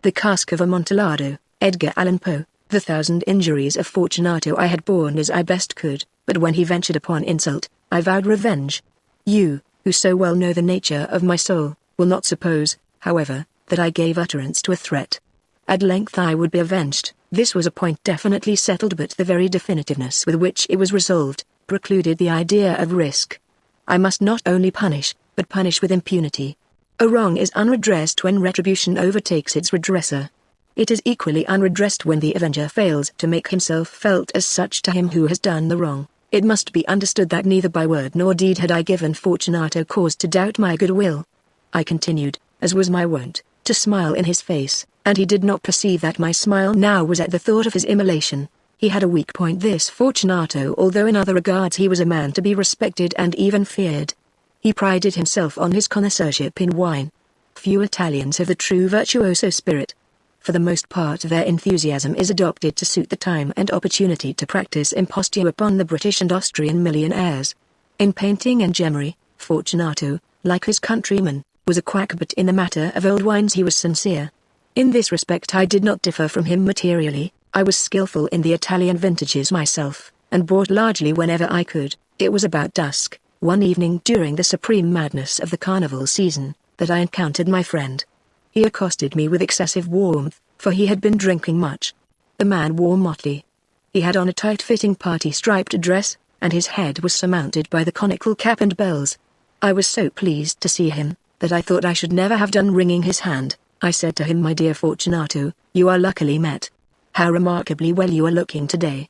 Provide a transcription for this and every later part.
The Cask of Amontillado, Edgar Allan Poe. The 1,000 injuries of Fortunato I had borne as I best could, but when he ventured upon insult, I vowed revenge. You, who so well know the nature of my soul, will not suppose, however, that I gave utterance to a threat. At length I would be avenged. This was a point definitely settled, but the very definitiveness with which it was resolved, precluded the idea of risk. I must not only punish, but punish with impunity. A wrong is unredressed when retribution overtakes its redresser. It is equally unredressed when the avenger fails to make himself felt as such to him who has done the wrong. It must be understood that neither by word nor deed had I given Fortunato cause to doubt my goodwill. I continued, as was my wont, to smile in his face, and he did not perceive that my smile now was at the thought of his immolation. He had a weak point, this Fortunato, although in other regards he was a man to be respected and even feared. He prided himself on his connoisseurship in wine. Few Italians have the true virtuoso spirit. For the most part their enthusiasm is adopted to suit the time and opportunity to practice imposture upon the British and Austrian millionaires. In painting and gemmery, Fortunato, like his countrymen, was a quack, but in the matter of old wines he was sincere. In this respect I did not differ from him materially. I was skillful in the Italian vintages myself, and bought largely whenever I could. It was about dusk, one evening during the supreme madness of the carnival season, that I encountered my friend. He accosted me with excessive warmth, for he had been drinking much. The man wore motley. He had on a tight-fitting party-striped dress, and his head was surmounted by the conical cap and bells. I was so pleased to see him, that I thought I should never have done wringing his hand. I said to him, "My dear Fortunato, you are luckily met. How remarkably well you are looking today.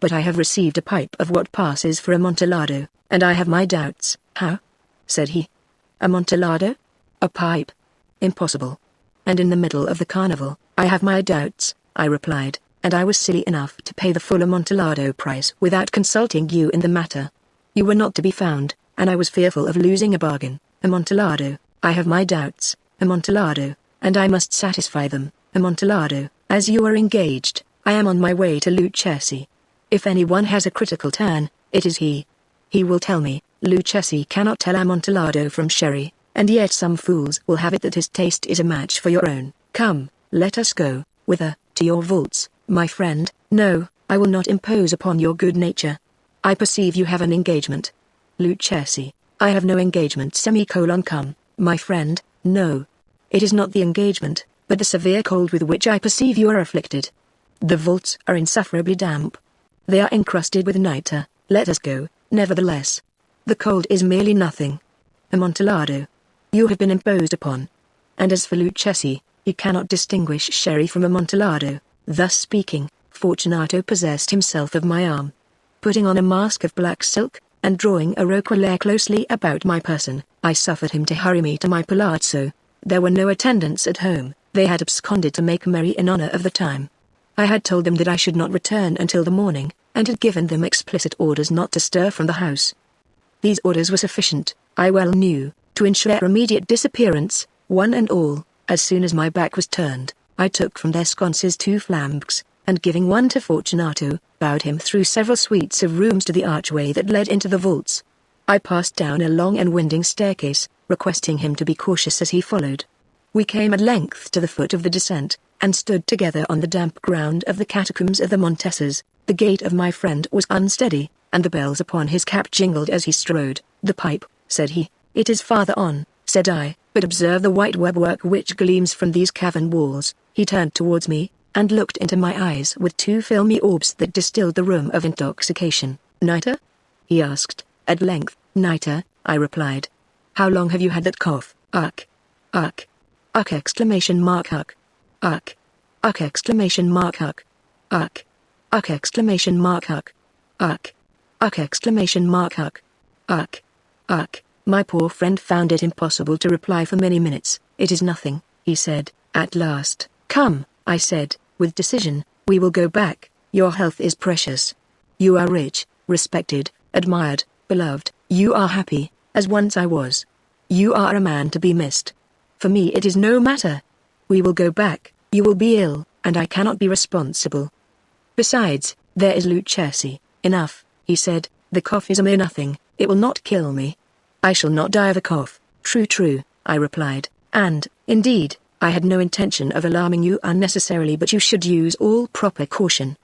But I have received a pipe of what passes for Amontillado, and I have my doubts." "How?" said he. "Amontillado? A pipe? Impossible. And in the middle of the carnival." "I have my doubts," I replied, "and I was silly enough to pay the full Amontillado price without consulting you in the matter. You were not to be found, and I was fearful of losing a bargain. Amontillado, I have my doubts, Amontillado, and I must satisfy them, Amontillado. As you are engaged, I am on my way to Lucchesi. If anyone has a critical turn, it is he. He will tell me, Lucchesi cannot tell Amontillado from sherry, and yet some fools will have it that his taste is a match for your own. Come, let us go." "Whither? To your vaults, my friend?" "No, I will not impose upon your good nature. I perceive you have an engagement." "Lucchesi, I have no engagement. Come, my friend." "No. It is not the engagement, but the severe cold with which I perceive you are afflicted. The vaults are insufferably damp. They are encrusted with nitre. Let us go, nevertheless. The cold is merely nothing. Amontillado, you have been imposed upon. And as for Lucchesi, you cannot distinguish sherry from Amontillado." Thus speaking, Fortunato possessed himself of my arm. Putting on a mask of black silk, and drawing a roquelaire closely about my person, I suffered him to hurry me to my palazzo. There were no attendants at home. They had absconded to make merry in honor of the time. I had told them that I should not return until the morning, and had given them explicit orders not to stir from the house. These orders were sufficient, I well knew, to ensure their immediate disappearance, one and all. As soon as my back was turned, I took from their sconces 2 flambeaux, and giving one to Fortunato, bowed him through several suites of rooms to the archway that led into the vaults. I passed down a long and winding staircase, requesting him to be cautious as he followed. We came at length to the foot of the descent, and stood together on the damp ground of the catacombs of the Montesses. The gait of my friend was unsteady, and the bells upon his cap jingled as he strode. "The pipe," said he. "It is farther on," said I, "but observe the white webwork which gleams from these cavern walls." He turned towards me, and looked into my eyes with 2 filmy orbs that distilled the rheum of intoxication. "Nitre?" he asked, at length. "Nitre," I replied. "How long have you had that cough?" "Ugh! Ugh! Ugh!" exclamation mark ugh! Ugh! Ugh! exclamation mark ugh! Ugh! Ugh! exclamation mark ugh! Ugh! Ugh! exclamation mark ugh! Ugh! Ugh! My poor friend found it impossible to reply for many minutes. "It is nothing," he said, at last. "Come," I said, with decision, "we will go back. Your health is precious. You are rich, respected, admired, beloved. You are happy, as once I was. You are a man to be missed. For me it is no matter. We will go back. You will be ill, and I cannot be responsible. Besides, there is Lucchesi." "Enough," he said, "the cough is a mere nothing. It will not kill me. I shall not die of a cough." "True, true," I replied, "and, indeed, I had no intention of alarming you unnecessarily, but you should use all proper caution.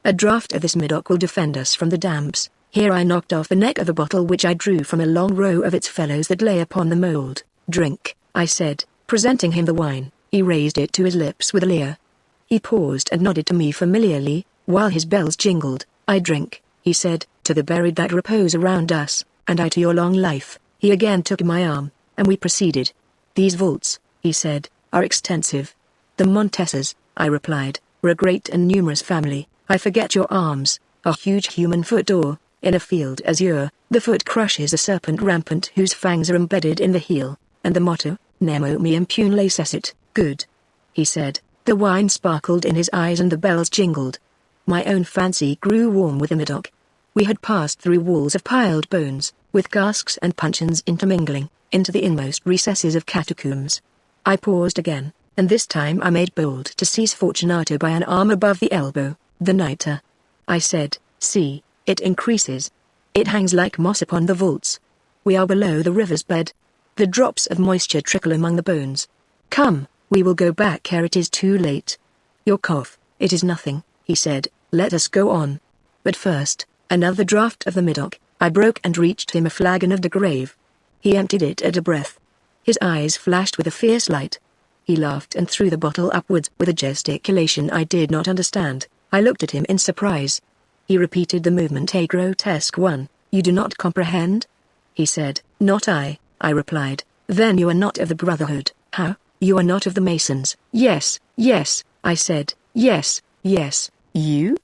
A draught of this Medoc will defend us from the damps." Here I knocked off the neck of a bottle which I drew from a long row of its fellows that lay upon the mould. "Drink," I said, presenting him the wine. He raised it to his lips with a leer. He paused and nodded to me familiarly, while his bells jingled. "I drink," he said, "to the buried that repose around us, and I to your long life." He again took my arm, and we proceeded. "These vaults," he said, "are extensive." "The Montesses," I replied, "were a great and numerous family. I forget your arms, a huge human foot, or, in a field azure, the foot crushes a serpent rampant whose fangs are embedded in the heel, and the motto, Nemo me impune lacessit, good," he said. The wine sparkled in his eyes and the bells jingled. My own fancy grew warm with the Medoc. We had passed through walls of piled bones, with casks and puncheons intermingling, into the inmost recesses of catacombs. I paused again, and this time I made bold to seize Fortunato by an arm above the elbow. "The nitre," I said, "see, it increases. It hangs like moss upon the vaults. We are below the river's bed. The drops of moisture trickle among the bones. Come, we will go back ere it is too late." "Your cough, it is nothing," he said, "let us go on. But first, another draught of the Medoc." I broke and reached him a flagon of de Grave. He emptied it at a breath. His eyes flashed with a fierce light. He laughed and threw the bottle upwards with a gesticulation I did not understand. I looked at him in surprise. He repeated the movement, a grotesque one. "You do not comprehend?" he said. "Not I," I replied. "Then you are not of the Brotherhood." "How? You are not of the Masons?" "Yes, yes," I said. "Yes, yes, you?"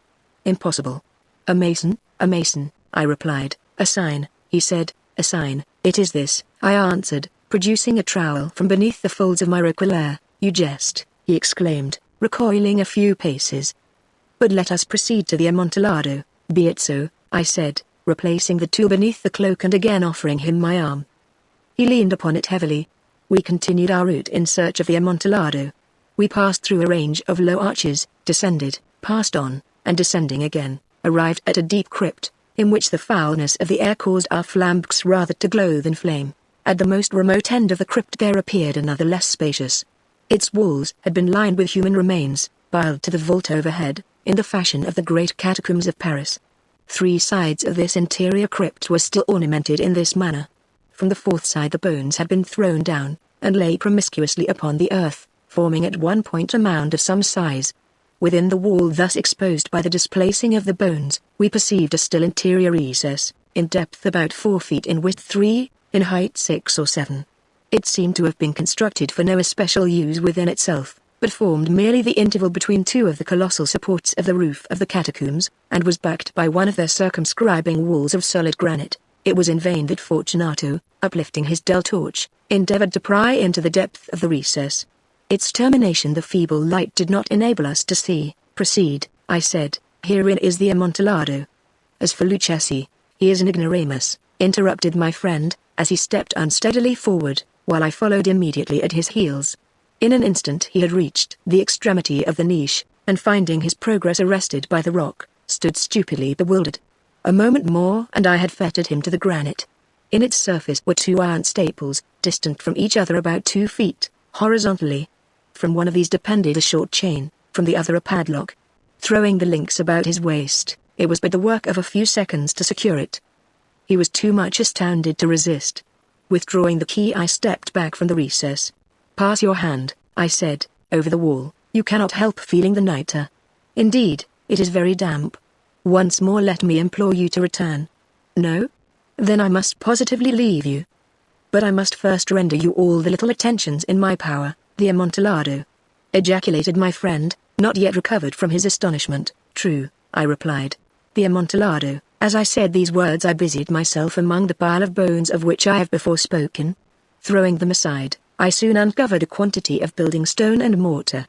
"Impossible." "A Mason, I replied. "A sign," he said, "a sign." "It is this," I answered, producing a trowel from beneath the folds of my roquelaire. "You jest," he exclaimed, recoiling a few paces. "But let us proceed to the Amontillado." "Be it so," I said, replacing the tool beneath the cloak and again offering him my arm. He leaned upon it heavily. We continued our route in search of the Amontillado. We passed through a range of low arches, descended, passed on, and descending again, arrived at a deep crypt, in which the foulness of the air caused our flambeaux rather to glow than flame. At the most remote end of the crypt there appeared another less spacious. Its walls had been lined with human remains, piled to the vault overhead, in the fashion of the great catacombs of Paris. 3 sides of this interior crypt were still ornamented in this manner. From the 4th side the bones had been thrown down, and lay promiscuously upon the earth, forming at one point a mound of some size. Within the wall thus exposed by the displacing of the bones, we perceived a still interior recess, in depth about 4 feet, in width 3, in height 6 or 7. It seemed to have been constructed for no especial use within itself, but formed merely the interval between 2 of the colossal supports of the roof of the catacombs, and was backed by one of their circumscribing walls of solid granite. It was in vain that Fortunato, uplifting his dull torch, endeavored to pry into the depth of the recess. Its termination the feeble light did not enable us to see. "Proceed," I said. "Herein is the Amontillado." "As for Lucchesi, he is an ignoramus," interrupted my friend, as he stepped unsteadily forward, while I followed immediately at his heels. In an instant he had reached the extremity of the niche, and finding his progress arrested by the rock, stood stupidly bewildered. A moment more and I had fettered him to the granite. In its surface were 2 iron staples, distant from each other about 2 feet, horizontally. From one of these depended a short chain, from the other a padlock. Throwing the links about his waist, it was but the work of a few seconds to secure it. He was too much astounded to resist. Withdrawing the key I stepped back from the recess. "Pass your hand," I said, "over the wall. You cannot help feeling the nitre. Indeed, it is very damp. Once more let me implore you to return." "No? Then I must positively leave you. But I must first render you all the little attentions in my power." "The Amontillado!" ejaculated my friend, not yet recovered from his astonishment. "True," I replied. "The Amontillado." As I said these words I busied myself among the pile of bones of which I have before spoken. Throwing them aside, I soon uncovered a quantity of building stone and mortar.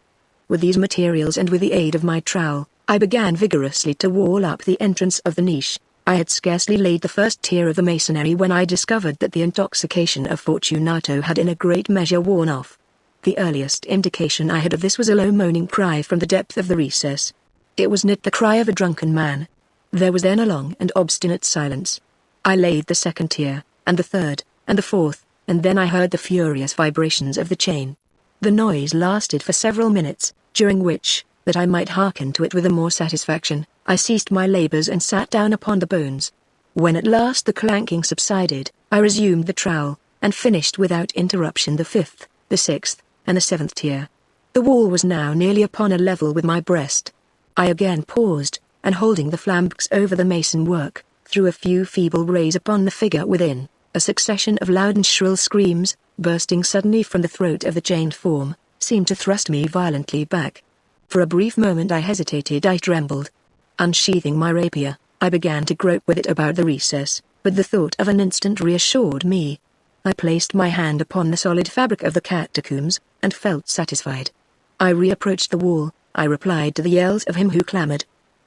With these materials and with the aid of my trowel, I began vigorously to wall up the entrance of the niche. I had scarcely laid the first tier of the masonry when I discovered that the intoxication of Fortunato had in a great measure worn off. The earliest indication I had of this was a low moaning cry from the depth of the recess. It was not the cry of a drunken man. There was then a long and obstinate silence. I laid the 2nd tier, and the 3rd, and the 4th, and then I heard the furious vibrations of the chain. The noise lasted for several minutes, during which, that I might hearken to it with the more satisfaction, I ceased my labors and sat down upon the bones. When at last the clanking subsided, I resumed the trowel, and finished without interruption the 5th, the 6th, and the 7th tier. The wall was now nearly upon a level with my breast. I again paused, and holding the flambeaux over the mason work, threw a few feeble rays upon the figure within. A succession of loud and shrill screams, bursting suddenly from the throat of the chained form, seemed to thrust me violently back. For a brief moment I hesitated, I trembled. Unsheathing my rapier, I began to grope with it about the recess, but the thought of an instant reassured me. I placed my hand upon the solid fabric of the catacombs, and felt satisfied. I reapproached the wall, I replied to the yells of him who clamoured.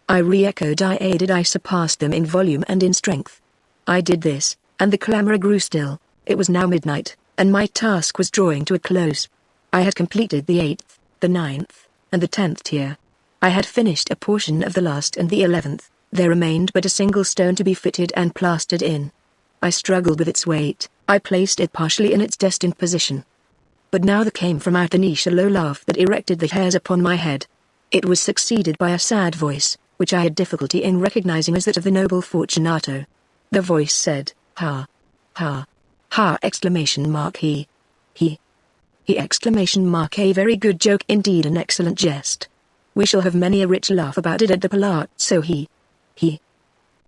I re-echoed, I aided, I surpassed them in volume and in strength. I did this, and the clamour grew still. It was now midnight, and my task was drawing to a close. I had completed the 8th, the 9th, and the 10th tier. I had finished a portion of the last and the 11th, there remained but a single stone to be fitted and plastered in. I struggled with its weight, I placed it partially in its destined position. But now there came from out the niche a low laugh that erected the hairs upon my head. It was succeeded by a sad voice, which I had difficulty in recognizing as that of the noble Fortunato. The voice said, "Ha! Ha! Ha!" He exclamation mark, a very good joke indeed, an excellent jest. We shall have many a rich laugh about it at the palazzo. He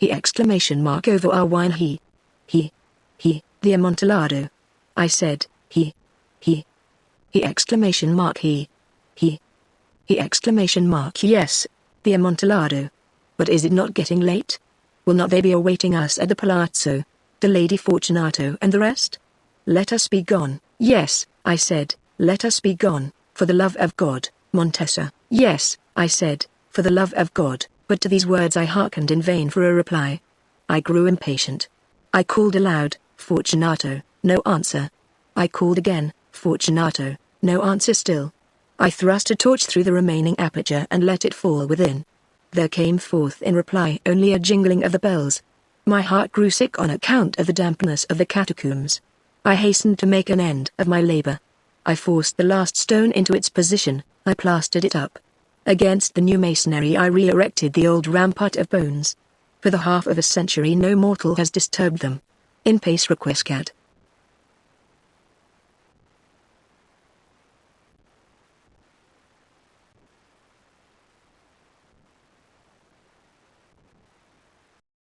exclamation mark over our wine. The Amontillado. I said, he exclamation mark, he exclamation mark, yes, the Amontillado. But is it not getting late? Will not they be awaiting us at the palazzo, the Lady Fortunato and the rest? Let us be gone. Yes, I said, let us be gone, for the love of God, Montessa. Yes, I said, for the love of God, but to these words I hearkened in vain for a reply. I grew impatient. I called aloud, Fortunato, no answer. I called again, Fortunato, no answer still. I thrust a torch through the remaining aperture and let it fall within. There came forth in reply only a jingling of the bells. My heart grew sick on account of the dampness of the catacombs. I hastened to make an end of my labor. I forced the last stone into its position, I plastered it up. Against the new masonry I re-erected the old rampart of bones. For the half of a century no mortal has disturbed them. In pace requiescat.